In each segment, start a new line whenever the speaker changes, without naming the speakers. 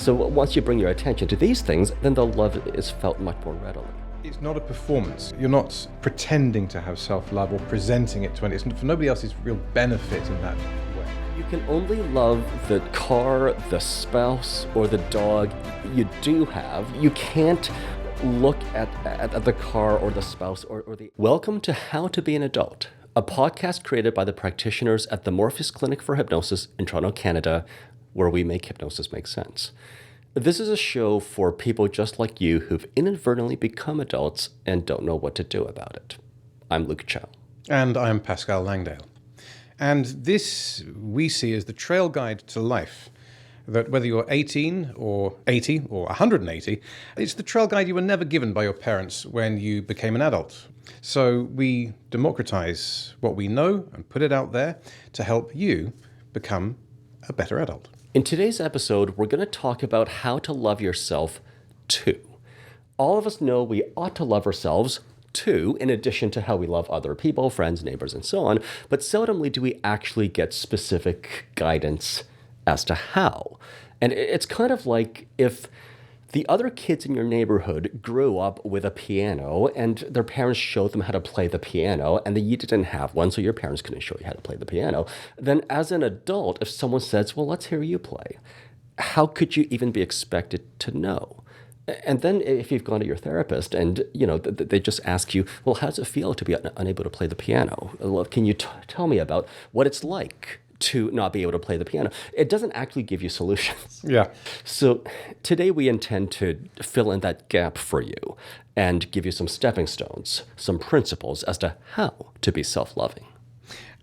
So once you bring your attention to these things, then the love is felt much more readily.
It's not a performance. You're not pretending to have self-love or presenting it to anyone. It's for nobody else's real benefit in that way.
You can only love the car, the spouse, or the dog you do have. You can't look at the car or the spouse or the... Welcome to How to Be an Adult, a podcast created by the practitioners at the Morpheus Clinic for Hypnosis in Toronto, Canada, where we make hypnosis make sense. This is a show for people just like you who've inadvertently become adults and don't know what to do about it. I'm Luke Chow.
And I'm Pascal Langdale. And this we see as the trail guide to life. That whether you're 18 or 80 or 180, it's the trail guide you were never given by your parents when you became an adult. So we democratize what we know and put it out there to help you become a better adult.
In today's episode, we're going to talk about how to love yourself too. All of us know we ought to love ourselves too, in addition to how we love other people, friends, neighbors, and so on, but seldomly do we actually get specific guidance as to how. And it's kind of like if the other kids in your neighborhood grew up with a piano and their parents showed them how to play the piano and then you didn't have one, so your parents couldn't show you how to play the piano, then as an adult, if someone says, well, let's hear you play, how could you even be expected to know? And then if you've gone to your therapist and, they just ask you, well, how does it feel to be unable to play the piano? Well, can you tell me about what it's like to not be able to play the piano? It doesn't actually give you solutions.
Yeah.
So today we intend to fill in that gap for you and give you some stepping stones, some principles as to how to be self-loving.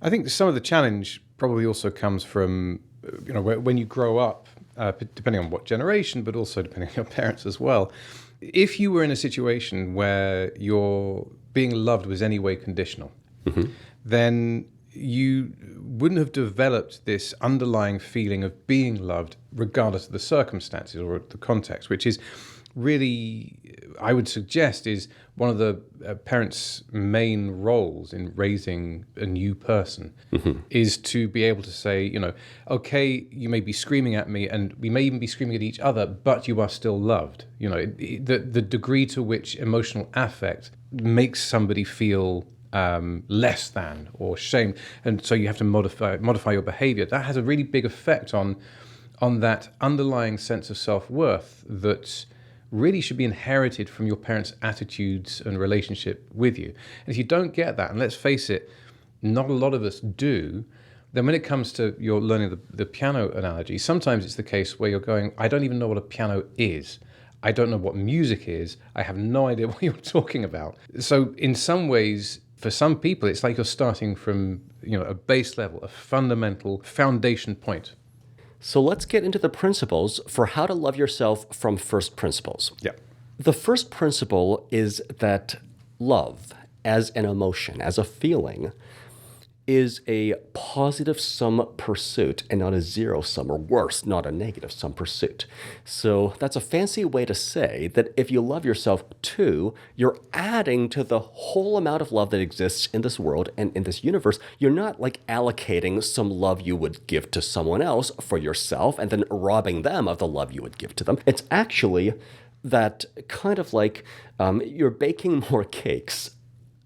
I think some of the challenge probably also comes from, when you grow up, depending on what generation, but also depending on your parents as well. If you were in a situation where your being loved was anyway conditional, then you wouldn't have developed this underlying feeling of being loved regardless of the circumstances or the context, which is really, I would suggest, is one of the parents' main roles in raising a new person, is to be able to say, okay, you may be screaming at me and we may even be screaming at each other, but you are still loved. The degree to which emotional affect makes somebody feel less than or shamed, and so you have to modify your behavior. That has a really big effect on that underlying sense of self-worth that really should be inherited from your parents' attitudes and relationship with you. And if you don't get that, and let's face it, not a lot of us do, then when it comes to your learning the piano analogy, sometimes it's the case where you're going, I don't even know what a piano is. I don't know what music is. I have no idea what you're talking about. So in some ways, for some people, it's like you're starting from, a base level, a fundamental foundation point.
So let's get into the principles for how to love yourself from first principles.
Yeah.
The first principle is that love as an emotion, as a feeling, is a positive sum pursuit and not a zero sum, or worse, not a negative sum pursuit. So that's a fancy way to say that if you love yourself too, you're adding to the whole amount of love that exists in this world and in this universe. You're not like allocating some love you would give to someone else for yourself and then robbing them of the love you would give to them. It's actually that kind of like you're baking more cakes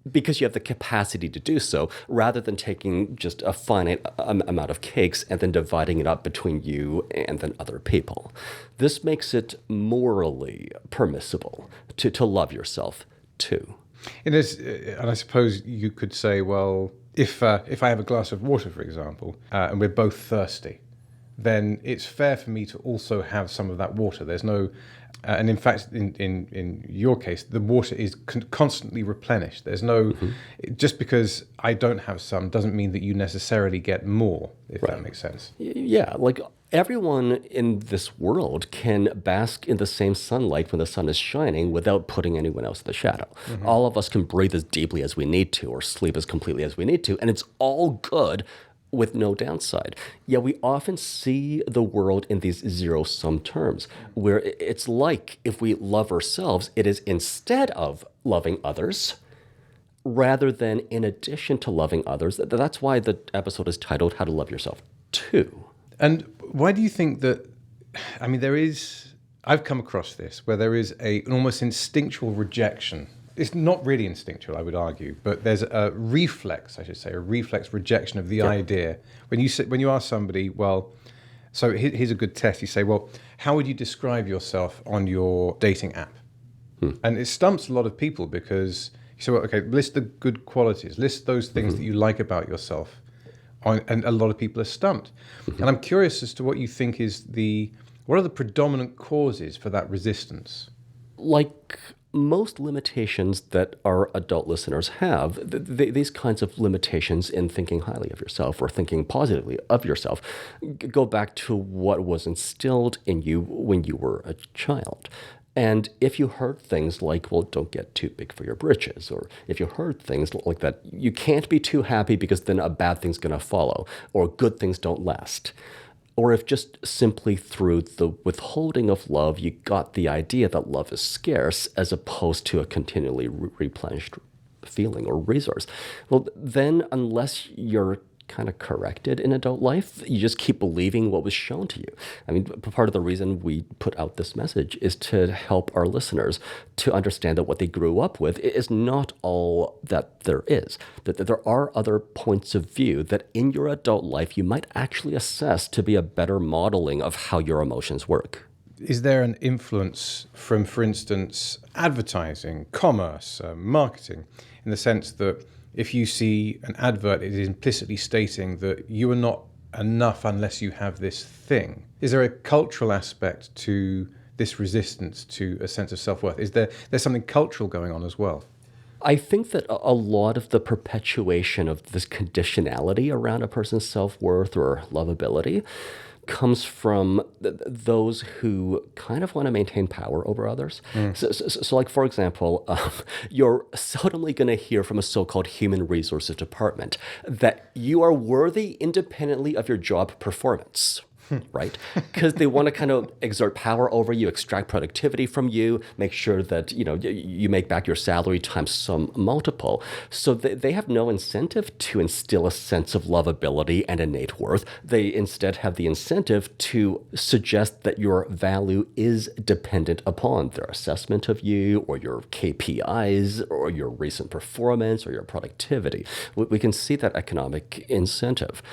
because you have the capacity to do so, rather than taking just a finite amount of cakes and then dividing it up between you and then other people. This makes it morally permissible to love yourself too.
And I suppose you could say, well, if I have a glass of water, for example, and we're both thirsty, then it's fair for me to also have some of that water. There's no... and in fact, in your case, the water is constantly replenished. There's no... Just because I don't have some doesn't mean that you necessarily get more, if that makes sense.
Yeah, like everyone in this world can bask in the same sunlight when the sun is shining without putting anyone else in the shadow. All of us can breathe as deeply as we need to or sleep as completely as we need to, and it's all good with no downside. Yet we often see the world in these zero-sum terms, where it's like if we love ourselves, it is instead of loving others, rather than in addition to loving others. That's why the episode is titled How to Love Yourself Too.
And why do you think that, there is I've come across this where there is an almost instinctual rejection. It's not really instinctual, I would argue, but there's a reflex, I should say, a reflex rejection of the idea. When you ask somebody, well, so here's a good test. You say, well, how would you describe yourself on your dating app? And it stumps a lot of people because you say, well, okay, list the good qualities, list those things that you like about yourself. And a lot of people are stumped. And I'm curious as to what you think what are the predominant causes for that resistance?
Like most limitations that our adult listeners have, these kinds of limitations in thinking highly of yourself or thinking positively of yourself go back to what was instilled in you when you were a child. And if you heard things like, well, don't get too big for your britches, or if you heard things like that, you can't be too happy because then a bad thing's going to follow, or good things don't last. Or if just simply through the withholding of love, you got the idea that love is scarce as opposed to a continually replenished feeling or resource, well, then unless you're kind of corrected in adult life, you just keep believing what was shown to you. I mean, part of the reason we put out this message is to help our listeners to understand that what they grew up with is not all that there is, that there are other points of view that in your adult life you might actually assess to be a better modeling of how your emotions work.
Is there an influence from, for instance, advertising, commerce, marketing, in the sense that if you see an advert, it is implicitly stating that you are not enough unless you have this thing? Is there a cultural aspect to this resistance to a sense of self-worth? There's something cultural going on as well?
I think that a lot of the perpetuation of this conditionality around a person's self-worth or lovability comes from those who kind of want to maintain power over others. So like, for example, you're seldomly going to hear from a so-called human resources department that you are worthy independently of your job performance. Right? Because they want to kind of exert power over you, extract productivity from you, make sure that, you make back your salary times some multiple. So they have no incentive to instill a sense of lovability and innate worth. They instead have the incentive to suggest that your value is dependent upon their assessment of you or your KPIs or your recent performance or your productivity. We can see that economic incentive.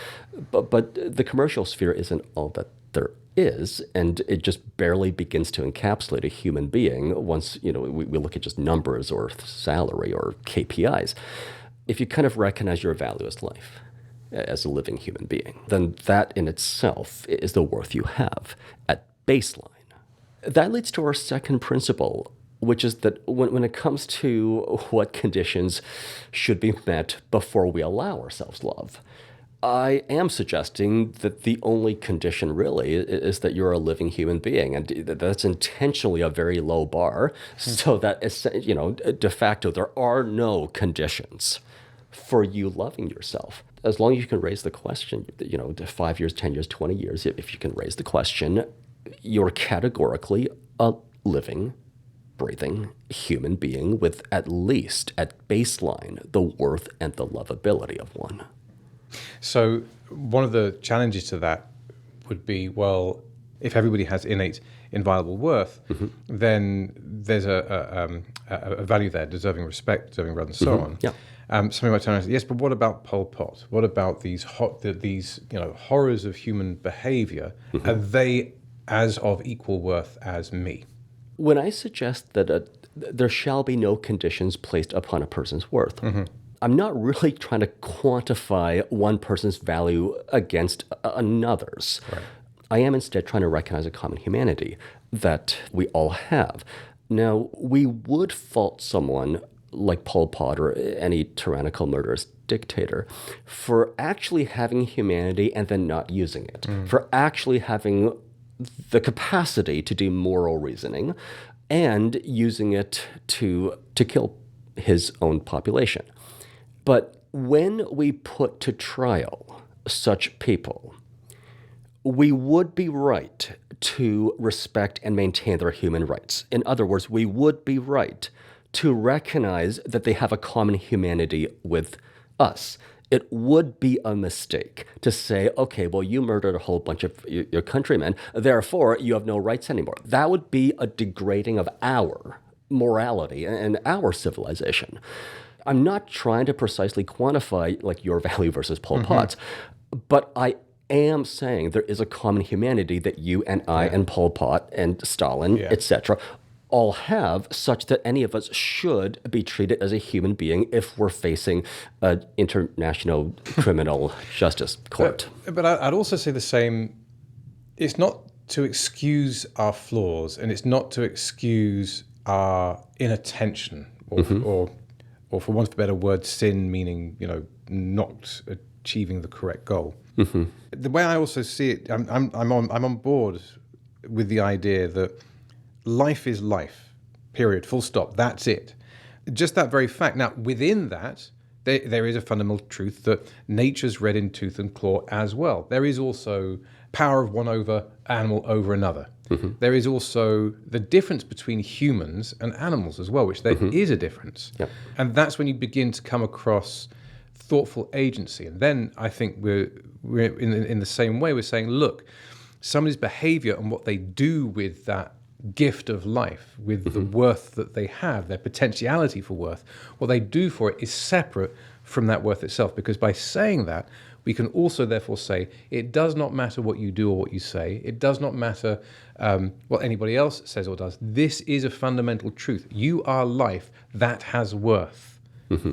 But the commercial sphere isn't all that there is, and it just barely begins to encapsulate a human being once we look at just numbers or salary or KPIs. If you kind of recognize your value as life, as a living human being, then that in itself is the worth you have at baseline. That leads to our second principle, which is that when it comes to what conditions should be met before we allow ourselves love, I am suggesting that the only condition really is that you're a living human being, and that's intentionally a very low bar, so that de facto there are no conditions for you loving yourself. As long as you can raise the question, 5 years, 10 years, 20 years, if you can raise the question, you're categorically a living, breathing human being with at least at baseline the worth and the lovability of one.
So one of the challenges to that would be, well, if everybody has innate, inviolable worth, then there's a value there, deserving respect, deserving love, and so on.
Yeah.
Somebody might turn around and say, yes, but what about Pol Pot? What about these horrors of human behavior? Are they as of equal worth as me?
When I suggest that there shall be no conditions placed upon a person's worth, I'm not really trying to quantify one person's value against another's.
Right.
I am instead trying to recognize a common humanity that we all have. Now, we would fault someone like Pol Pot or any tyrannical murderous dictator for actually having humanity and then not using it, for actually having the capacity to do moral reasoning and using it to kill his own population. But when we put to trial such people, we would be right to respect and maintain their human rights. In other words, we would be right to recognize that they have a common humanity with us. It would be a mistake to say, okay, well, you murdered a whole bunch of your countrymen, therefore you have no rights anymore. That would be a degrading of our morality and our civilization. I'm not trying to precisely quantify like your value versus Pol Pot's, but I am saying there is a common humanity that you and I and Pol Pot and Stalin, etc., all have, such that any of us should be treated as a human being if we're facing an international criminal justice court.
But I'd also say the same. It's not to excuse our flaws, and it's not to excuse our inattention, or for want of a better word, sin, meaning not achieving the correct goal. The way I also see it, I'm on board with the idea that life is life, period, full stop, that's it. Just that very fact. Now, within that, there is a fundamental truth that nature's red in tooth and claw as well. There is also power of one animal over another. There is also the difference between humans and animals as well, which there is a difference. And that's when you begin to come across thoughtful agency. And then I think we're in the same way, we're saying, look, somebody's behavior and what they do with that gift of life, with the worth that they have, their potentiality for worth, what they do for it is separate from that worth itself. Because by saying that, we can also therefore say, it does not matter what you do or what you say. It does not matter what anybody else says or does. This is a fundamental truth. You are life that has worth.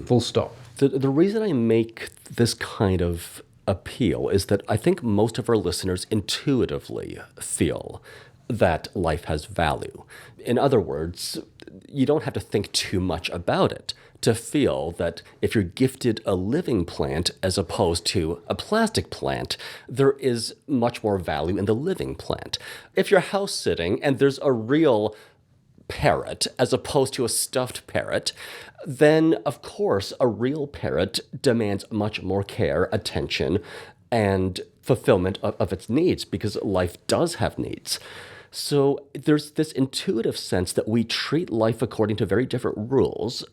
Full stop.
The reason I make this kind of appeal is that I think most of our listeners intuitively feel that life has value. In other words, you don't have to think too much about it to feel that if you're gifted a living plant as opposed to a plastic plant, there is much more value in the living plant. If you're house sitting and there's a real parrot as opposed to a stuffed parrot, then of course a real parrot demands much more care, attention, and fulfillment of its needs, because life does have needs. So there's this intuitive sense that we treat life according to very different rules,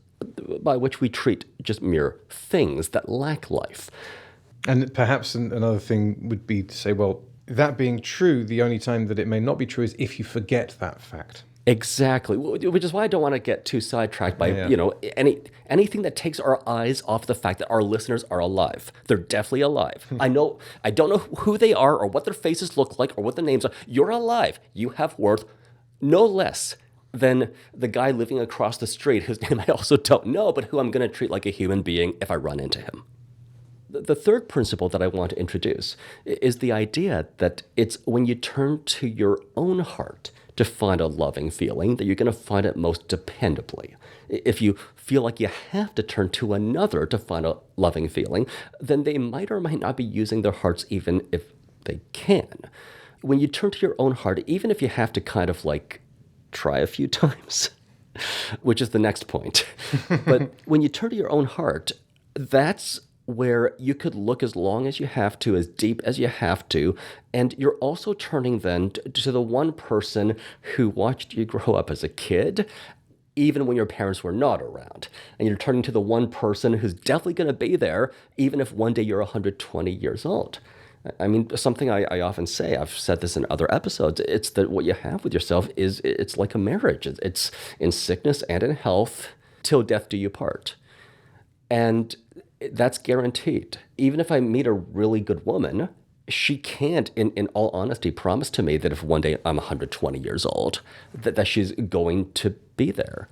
by which we treat just mere things that lack life.
And perhaps another thing would be to say, well, that being true, the only time that it may not be true is if you forget that fact.
Exactly, which is why I don't want to get too sidetracked by anything that takes our eyes off the fact that our listeners are alive. They're definitely alive. I don't know who they are or what their faces look like or what their names are. You're alive. You have worth no less than the guy living across the street whose name I also don't know, but who I'm going to treat like a human being if I run into him. The third principle that I want to introduce is the idea that it's when you turn to your own heart to find a loving feeling that you're going to find it most dependably. If you feel like you have to turn to another to find a loving feeling, then they might or might not be using their hearts even if they can. When you turn to your own heart, even if you have to kind of like try a few times, which is the next point, but when you turn to your own heart, that's where you could look as long as you have to, as deep as you have to, and you're also turning then to the one person who watched you grow up as a kid, even when your parents were not around. And you're turning to the one person who's definitely going to be there, even if one day you're 120 years old. I mean, something I often say, I've said this in other episodes, it's that what you have with yourself it's like a marriage. It's in sickness and in health, till death do you part. And that's guaranteed. Even if I meet a really good woman, she can't, in all honesty, promise to me that if one day I'm 120 years old, that she's going to be there,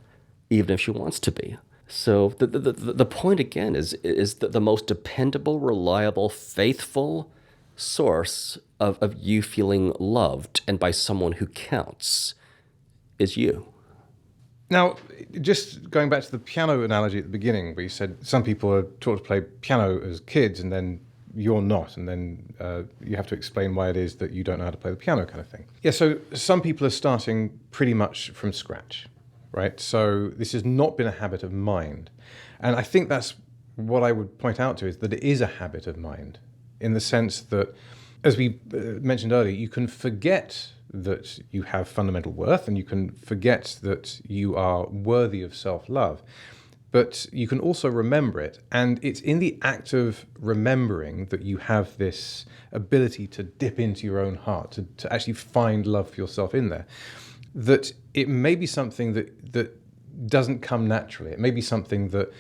even if she wants to be. So the point again is that the most dependable, reliable, faithful source of you feeling loved and by someone who counts is you.
Now, just going back to the piano analogy at the beginning, where you said some people are taught to play piano as kids and then you're not, and then you have to explain why it is that you don't know how to play the piano kind of thing. Yeah, so some people are starting pretty much from scratch, right? So this has not been a habit of mind. And I think that's what I would point out to, is that it is a habit of mind, in the sense that, as we mentioned earlier, you can forget that you have fundamental worth and you can forget that you are worthy of self-love. but you can also remember it. And it's in the act of remembering that you have this ability to dip into your own heart, to actually find love for yourself in there, that it may be something that doesn't come naturally. It may be something that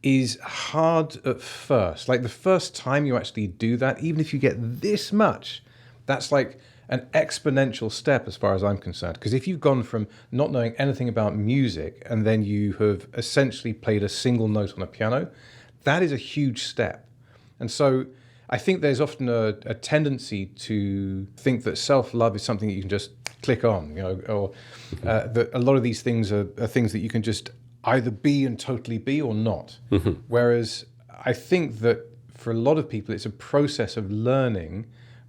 is hard at first. Like the first time you actually do that, even if you get this much, that's like an exponential step as far as I'm concerned. Because if you've gone from not knowing anything about music and then you have essentially played a single note on a piano, that is a huge step. And so I think there's often a tendency to think that self-love is something that you can just click on, or that a lot of these things are things that you can just either be and totally be or not. Whereas I think that for a lot of people, it's a process of learning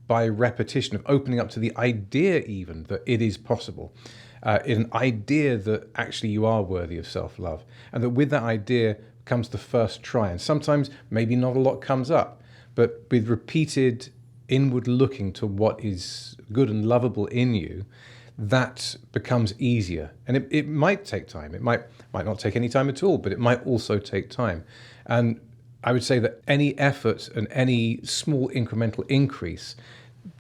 by repetition, of opening up to the idea even that it is possible, an idea that actually you are worthy of self-love, and that with that idea comes the first try. And sometimes maybe not a lot comes up, but with repeated inward looking to what is good and lovable in you, that becomes easier. And it might take time. It might not take any time at all, but it might also take time. And I would say that any effort and any small incremental increase,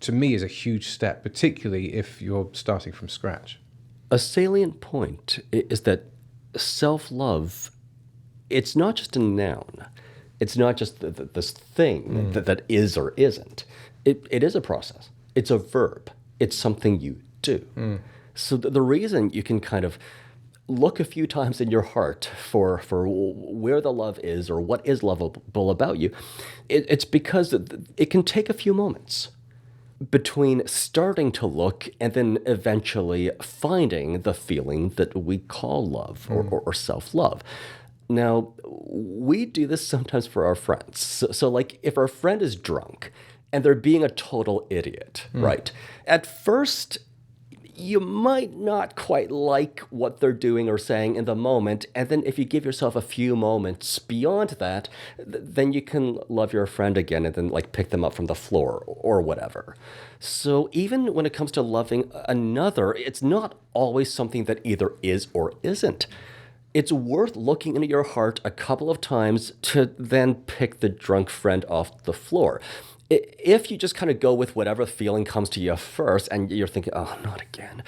to me, is a huge step, particularly if you're starting from scratch.
A salient point is that self-love, it's not just a noun. It's not just this thing that is or isn't. It is a process. It's a verb. It's something you do. So the reason you can kind of look a few times in your heart for where the love is or what is lovable about you, it's because it can take a few moments between starting to look and then eventually finding the feeling that we call love or self-love. Now, we do this sometimes for our friends. So like if our friend is drunk and they're being a total idiot, right? At first, you might not quite like what they're doing or saying in the moment. And then if you give yourself a few moments beyond that, then you can love your friend again and then like pick them up from the floor or whatever. So even when it comes to loving another, it's not always something that either is or isn't. It's worth looking into your heart a couple of times to then pick the drunk friend off the floor. If you just kind of go with whatever feeling comes to you first and you're thinking, oh, not again,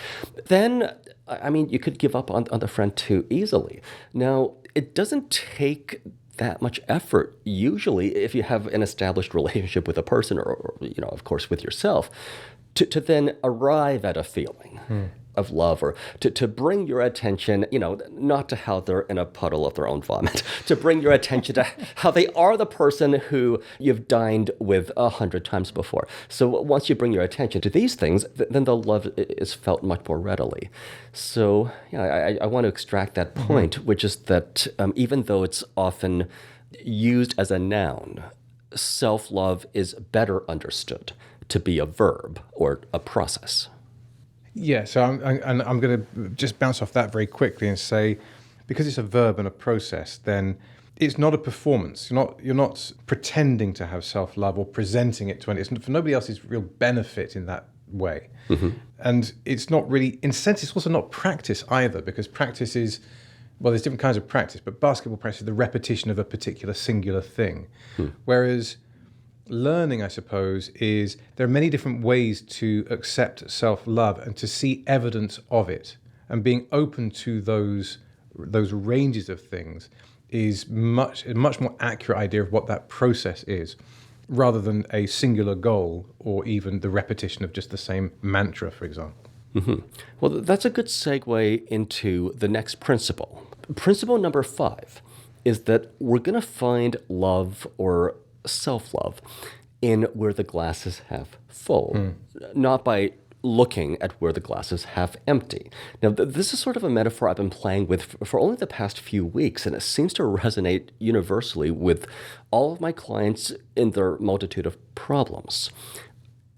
then, I mean, you could give up on the friend too easily. Now, it doesn't take that much effort, usually, if you have an established relationship with a person or of course, with yourself, to then arrive at a feeling of love, or to bring your attention, not to how they're in a puddle of their own vomit, to bring your attention to how they are the person who you've dined with 100 times before. So once you bring your attention to these things, then the love is felt much more readily. So yeah, I want to extract that point, which is that even though it's often used as a noun, self-love is better understood to be a verb or a process.
Yeah, so I'm going to just bounce off that very quickly and say, because it's a verb and a process, then it's not a performance. You're not pretending to have self-love or presenting it to anyone. It's for nobody else's real benefit in that way. And it's not really incentive. It's also not practice either, because practice is, well, there's different kinds of practice, but basketball practice is the repetition of a particular singular thing. Whereas learning, I suppose, is there are many different ways to accept self-love and to see evidence of it. And being open to those ranges of things is a much more accurate idea of what that process is, rather than a singular goal or even the repetition of just the same mantra, for example.
Well, that's a good segue into the next principle. Principle number 5 is that we're going to find love or self-love in where the glass is half full, not by looking at where the glass is half empty. Now, this is sort of a metaphor I've been playing with for only the past few weeks, and it seems to resonate universally with all of my clients in their multitude of problems.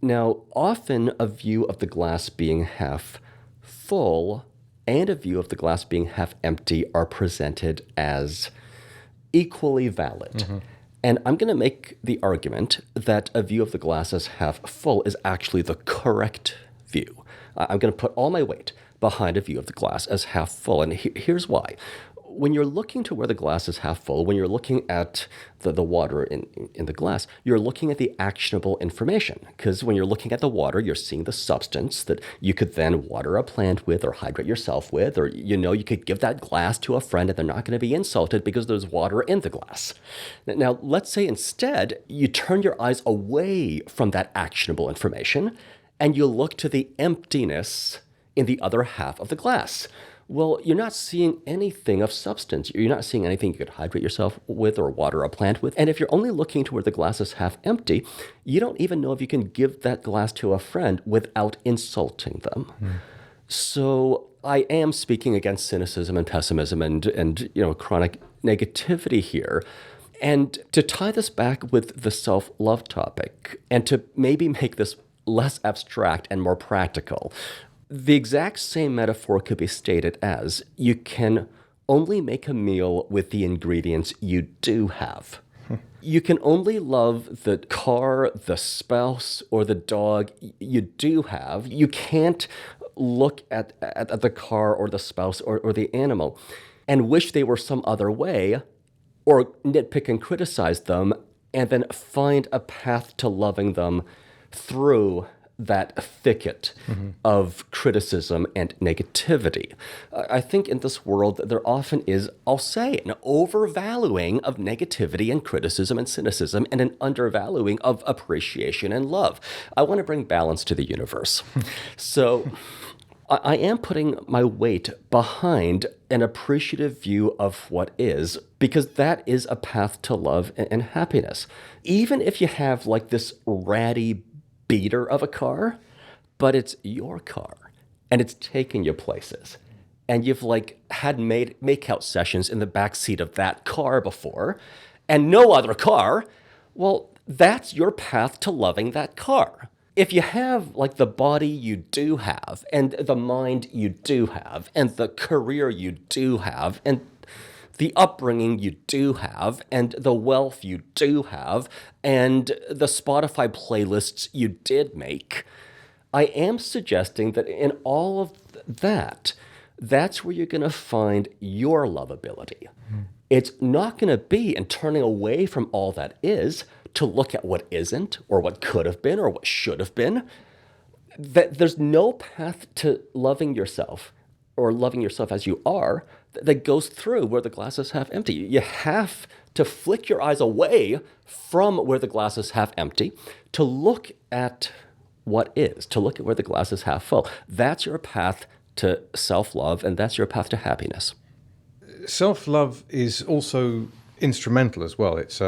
Now, often a view of the glass being half full and a view of the glass being half empty are presented as equally valid. And I'm going to make the argument that a view of the glass as half full is actually the correct view. I'm going to put all my weight behind a view of the glass as half full. And here's why. when you're looking to where the glass is half full, when you're looking at the water in the glass, you're looking at the actionable information. Because when you're looking at the water, you're seeing the substance that you could then water a plant with or hydrate yourself with, or you could give that glass to a friend and they're not going to be insulted because there's water in the glass. Now, let's say instead you turn your eyes away from that actionable information and you look to the emptiness in the other half of the glass. Well, you're not seeing anything of substance. You're not seeing anything you could hydrate yourself with or water a plant with. And if you're only looking to where the glass is half empty, you don't even know if you can give that glass to a friend without insulting them. So I am speaking against cynicism and pessimism and chronic negativity here. And to tie this back with the self-love topic and to maybe make this less abstract and more practical, the exact same metaphor could be stated as you can only make a meal with the ingredients you do have. You can only love the car, the spouse, or the dog you do have. You can't look at the car or the spouse or the animal and wish they were some other way or nitpick and criticize them and then find a path to loving them through that thicket of criticism and negativity. I think in this world there often is, I'll say, an overvaluing of negativity and criticism and cynicism and an undervaluing of appreciation and love. I want to bring balance to the universe. So I am putting my weight behind an appreciative view of what is, because that is a path to love and happiness. Even if you have like this ratty beater of a car, but it's your car and it's taking you places. And you've had make-out sessions in the back seat of that car before and no other car. Well, that's your path to loving that car. If you have the body you do have and the mind you do have and the career you do have and the upbringing you do have, and the wealth you do have, and the Spotify playlists you did make, I am suggesting that in all of that, that's where you're going to find your lovability. It's not going to be in turning away from all that is to look at what isn't, or what could have been, or what should have been. That there's no path to loving yourself, or loving yourself as you are, that goes through where the glass is half empty. You have to flick your eyes away from where the glass is half empty to look at what is, to look at where the glass is half full. That's your path to self-love, and that's your path to happiness.
Self-love is also instrumental as well. It's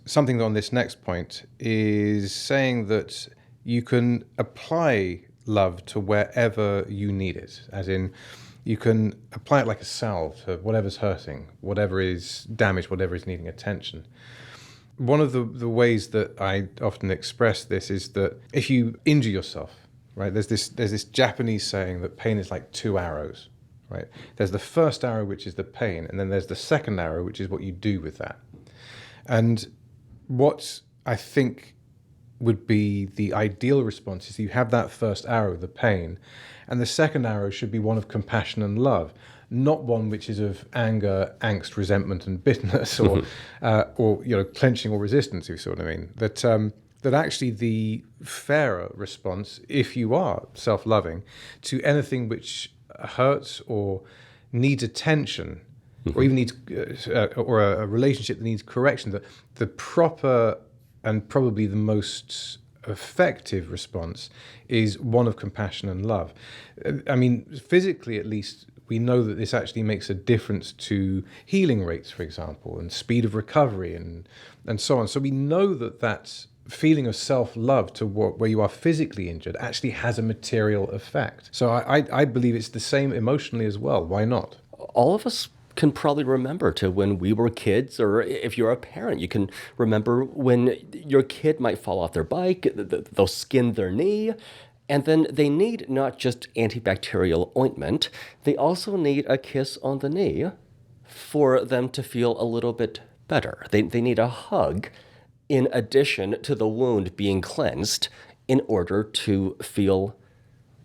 something on this next point is saying that you can apply love to wherever you need it, as in you can apply it like a salve to whatever's hurting, whatever is damaged, whatever is needing attention. One of the ways that I often express this is that if you injure yourself, right, there's this Japanese saying that pain is like 2 arrows, right? There's the first arrow, which is the pain, and then there's the second arrow, which is what you do with that. And what I think would be the ideal response is you have that first arrow, the pain, and the second arrow should be one of compassion and love, not one which is of anger, angst, resentment, and bitterness, or clenching or resistance. If you see what I mean. That actually the fairer response, if you are self-loving, to anything which hurts or needs attention, or even needs or a relationship that needs correction, the proper and probably the most effective response is one of compassion and love. I mean, physically at least, we know that this actually makes a difference to healing rates, for example, and speed of recovery and so on. So we know that feeling of self-love to where you are physically injured actually has a material effect. So I believe it's the same emotionally as well. Why not?
All of us can probably remember to when we were kids, or if you're a parent, you can remember when your kid might fall off their bike, they'll skin their knee, and then they need not just antibacterial ointment, they also need a kiss on the knee for them to feel a little bit better. They need a hug in addition to the wound being cleansed in order to feel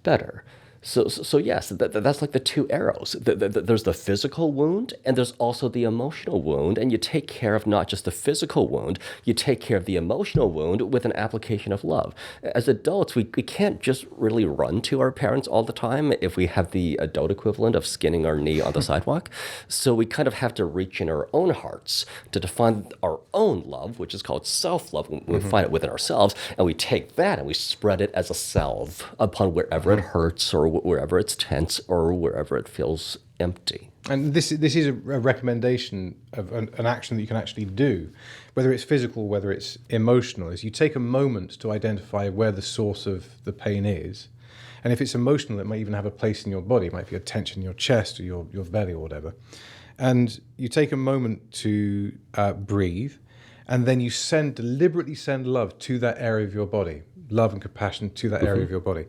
better. So yes, that's like the two arrows. There's the physical wound, and there's also the emotional wound. And you take care of not just the physical wound, you take care of the emotional wound with an application of love. As adults, we can't just really run to our parents all the time if we have the adult equivalent of skinning our knee on the sidewalk. So we kind of have to reach in our own hearts to define our own love, which is called self-love. We find it within ourselves, and we take that and we spread it as a salve upon wherever it hurts or wherever it's tense or wherever it feels empty.
And this is a recommendation of an action that you can actually do, whether it's physical, whether it's emotional, is you take a moment to identify where the source of the pain is. And if it's emotional, it might even have a place in your body. It might be a tension in your chest or your belly or whatever. And you take a moment to breathe, and then you deliberately send love to that area of your body, love and compassion to that area of your body.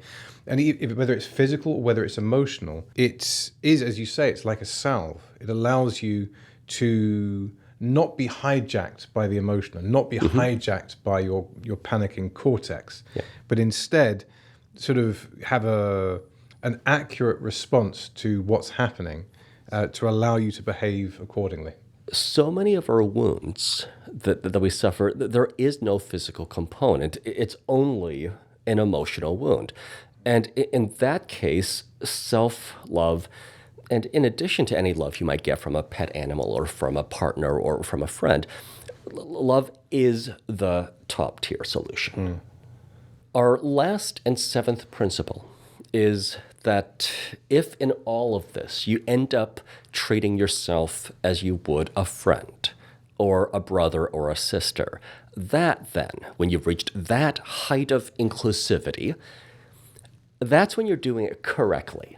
And whether it's physical or whether it's emotional, it is, as you say, it's like a salve. It allows you to not be hijacked by the emotional, not be hijacked by your panicking cortex, but instead sort of have an accurate response to what's happening to allow you to behave accordingly.
So many of our wounds that we suffer, there is no physical component. It's only an emotional wound. And in that case, self-love, and in addition to any love you might get from a pet animal or from a partner or from a friend, love is the top tier solution. Our last and seventh principle is that if in all of this you end up treating yourself as you would a friend or a brother or a sister, that then, when you've reached that height of inclusivity, that's when you're doing it correctly.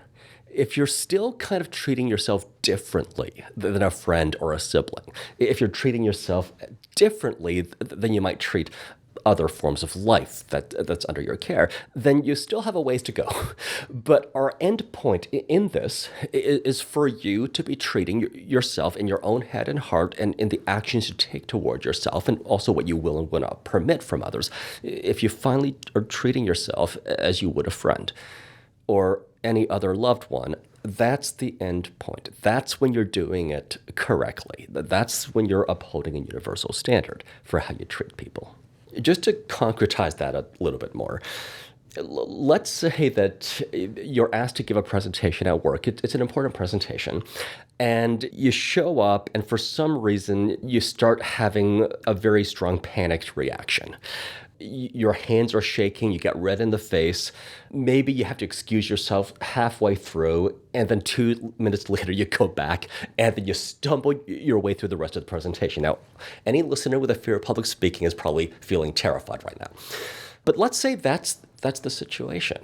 If you're still kind of treating yourself differently than a friend or a sibling, if you're treating yourself differently than you might treat other forms of life that's under your care, then you still have a ways to go. But our end point in this is for you to be treating yourself in your own head and heart and in the actions you take toward yourself and also what you will and will not permit from others. If you finally are treating yourself as you would a friend or any other loved one, that's the end point. That's when you're doing it correctly. That's when you're upholding a universal standard for how you treat people. Just to concretize that a little bit more, let's say that you're asked to give a presentation at work. It's an important presentation. And you show up, and for some reason, you start having a very strong panicked reaction. Your hands are shaking, you get red in the face. Maybe you have to excuse yourself halfway through, and then 2 minutes later you go back, and then you stumble your way through the rest of the presentation. Now, any listener with a fear of public speaking is probably feeling terrified right now. But let's say that's the situation.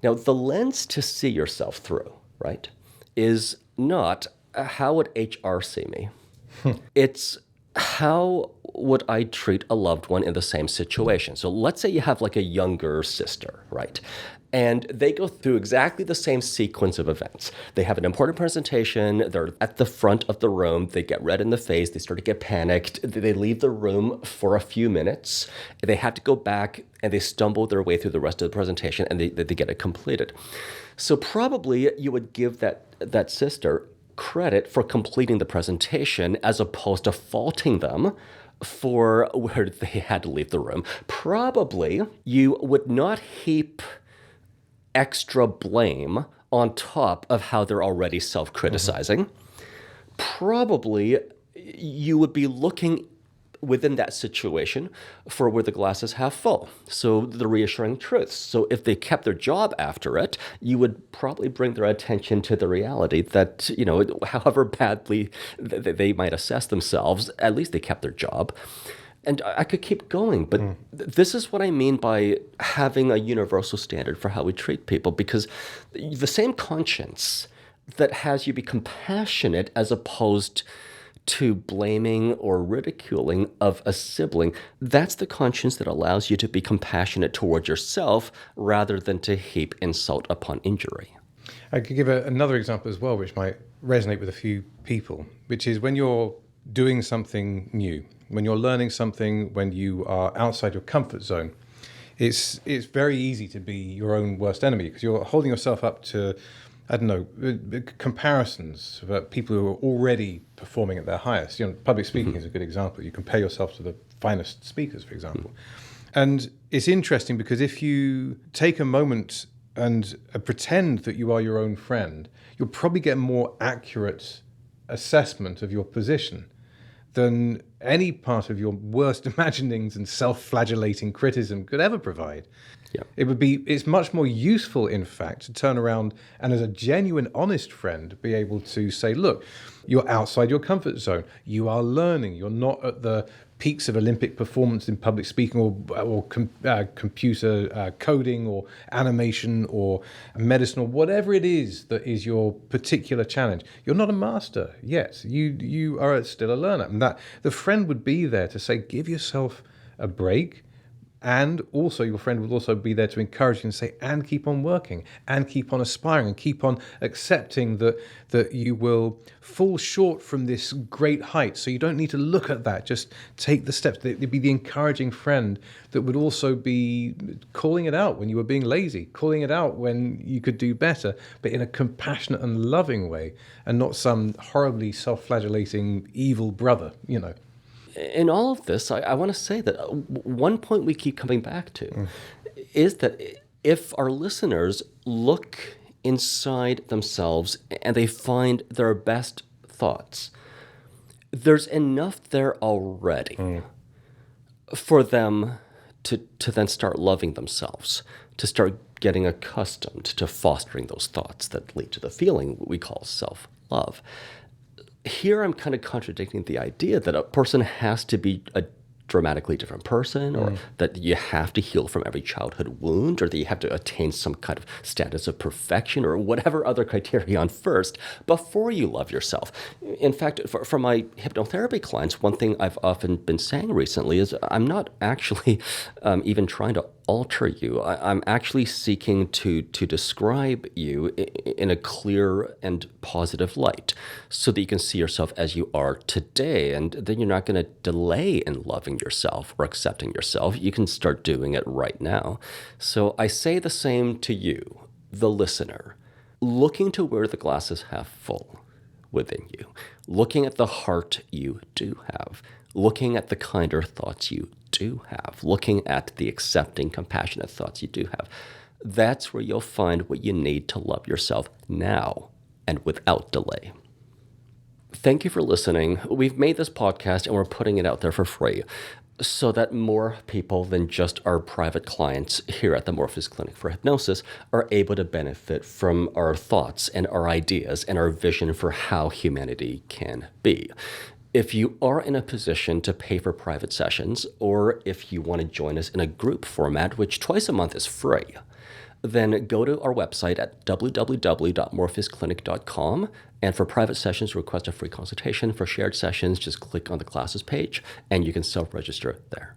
Now, the lens to see yourself through, right, is not how would HR see me? It's how would I treat a loved one in the same situation? So let's say you have like a younger sister, right? And they go through exactly the same sequence of events. They have an important presentation. They're at the front of the room. They get red in the face. They start to get panicked. They leave the room for a few minutes. They have to go back and they stumble their way through the rest of the presentation and they get it completed. So probably you would give that sister credit for completing the presentation as opposed to faulting them for where they had to leave the room. Probably you would not heap extra blame on top of how they're already self-criticizing. Probably you would be looking within that situation for where the glass is half full. So the reassuring truths. So if they kept their job after it, you would probably bring their attention to the reality that, however badly they might assess themselves, at least they kept their job. And I could keep going, but this is what I mean by having a universal standard for how we treat people, because the same conscience that has you be compassionate as opposed to blaming or ridiculing of a sibling, that's the conscience that allows you to be compassionate towards yourself rather than to heap insult upon injury.
I could give another example as well, which might resonate with a few people, which is when you're doing something new, when you're learning something, when you are outside your comfort zone, it's very easy to be your own worst enemy because you're holding yourself up to, I don't know, comparisons of people who are already performing at their highest. Public speaking is a good example. You compare yourself to the finest speakers, for example. And it's interesting because if you take a moment and pretend that you are your own friend, you'll probably get a more accurate assessment of your position than any part of your worst imaginings and self-flagellating criticism could ever provide.
Yeah.
It's much more useful, in fact, to turn around and as a genuine, honest friend, be able to say, look, you're outside your comfort zone. You are learning. You're not at the peaks of Olympic performance in public speaking or computer coding or animation or medicine or whatever it is that is your particular challenge. You're not a master yet. You are still a learner. And that the friend would be there to say, give yourself a break. And also your friend will also be there to encourage you and say, and keep on working, and keep on aspiring, and keep on accepting that you will fall short from this great height. So you don't need to look at that. Just take the steps. They'd be the encouraging friend that would also be calling it out when you were being lazy, calling it out when you could do better, but in a compassionate and loving way, and not some horribly self-flagellating evil brother,
In all of this, I want to say that one point we keep coming back to is that if our listeners look inside themselves and they find their best thoughts, there's enough there already for them to then start loving themselves, to start getting accustomed to fostering those thoughts that lead to the feeling we call self-love. Here I'm kind of contradicting the idea that a person has to be a dramatically different person, or that you have to heal from every childhood wound, or that you have to attain some kind of status of perfection, or whatever other criterion first before you love yourself. In fact, for my hypnotherapy clients, one thing I've often been saying recently is I'm not actually even trying to alter you. I'm actually seeking to describe you in a clear and positive light so that you can see yourself as you are today. And then you're not going to delay in loving yourself or accepting yourself. You can start doing it right now. So I say the same to you, the listener, looking to where the glass is half full within you, looking at the heart you do have, looking at the kinder thoughts you do have, looking at the accepting, compassionate thoughts you do have. That's where you'll find what you need to love yourself now and without delay. Thank you for listening. We've made this podcast and we're putting it out there for free so that more people than just our private clients here at the Morpheus Clinic for Hypnosis are able to benefit from our thoughts and our ideas and our vision for how humanity can be. If you are in a position to pay for private sessions, or if you want to join us in a group format, which twice a month is free, then go to our website at www.morpheusclinic.com. And for private sessions, request a free consultation. For shared sessions, just click on the classes page and you can self-register there.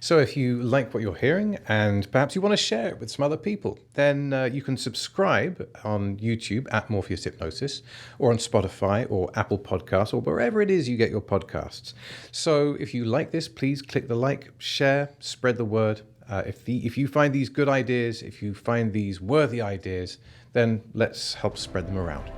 So if you like what you're hearing and perhaps you want to share it with some other people, then you can subscribe on YouTube at Morpheus Hypnosis, or on Spotify or Apple Podcasts, or wherever it is you get your podcasts. So if you like this, please click the like, share, spread the word. If you find these good ideas, if you find these worthy ideas, then let's help spread them around.